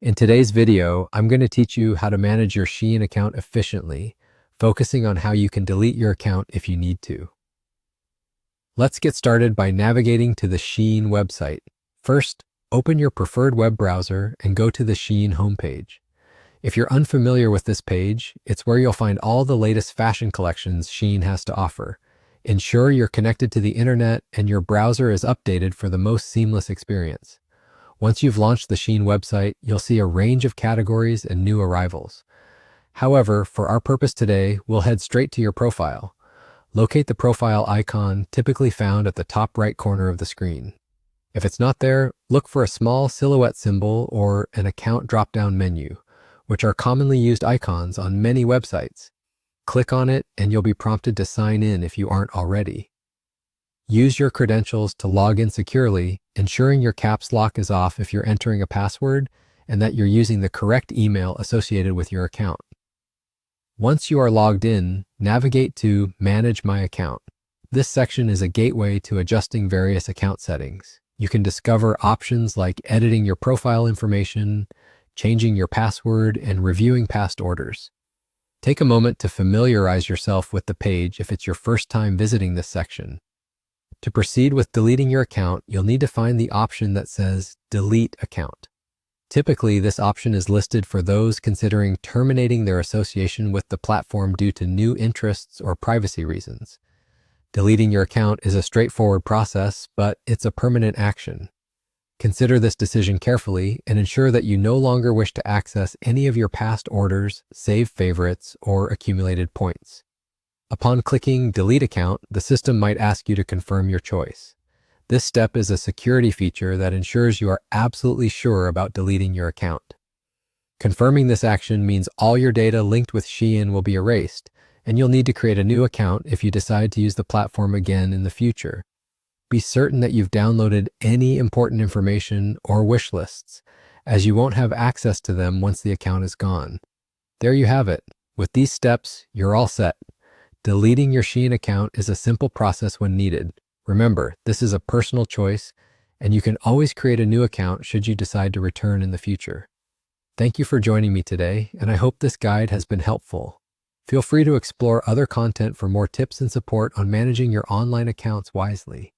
In today's video, I'm going to teach you how to manage your Shein account efficiently, focusing on how you can delete your account if you need to. Let's get started by navigating to the Shein website. First, open your preferred web browser and go to the Shein homepage. If you're unfamiliar with this page, it's where you'll find all the latest fashion collections Shein has to offer. Ensure you're connected to the internet and your browser is updated for the most seamless experience. Once you've launched the Shein website, you'll see a range of categories and new arrivals. However, for our purpose today, we'll head straight to your profile. Locate the profile icon typically found at the top right corner of the screen. If it's not there, look for a small silhouette symbol or an account drop-down menu, which are commonly used icons on many websites. Click on it and you'll be prompted to sign in if you aren't already. Use your credentials to log in securely, ensuring your caps lock is off if you're entering a password and that you're using the correct email associated with your account. Once you are logged in, navigate to Manage My Account. This section is a gateway to adjusting various account settings. You can discover options like editing your profile information, changing your password, and reviewing past orders. Take a moment to familiarize yourself with the page if it's your first time visiting this section. To proceed with deleting your account, you'll need to find the option that says Delete Account. Typically, this option is listed for those considering terminating their association with the platform due to new interests or privacy reasons. Deleting your account is a straightforward process, but it's a permanent action. Consider this decision carefully and ensure that you no longer wish to access any of your past orders, saved favorites, or accumulated points. Upon clicking Delete Account, the system might ask you to confirm your choice. This step is a security feature that ensures you are absolutely sure about deleting your account. Confirming this action means all your data linked with Shein will be erased, and you'll need to create a new account if you decide to use the platform again in the future. Be certain that you've downloaded any important information or wish lists, as you won't have access to them once the account is gone. There you have it. With these steps, you're all set. Deleting your Shein account is a simple process when needed. Remember, this is a personal choice, and you can always create a new account should you decide to return in the future. Thank you for joining me today, and I hope this guide has been helpful. Feel free to explore other content for more tips and support on managing your online accounts wisely.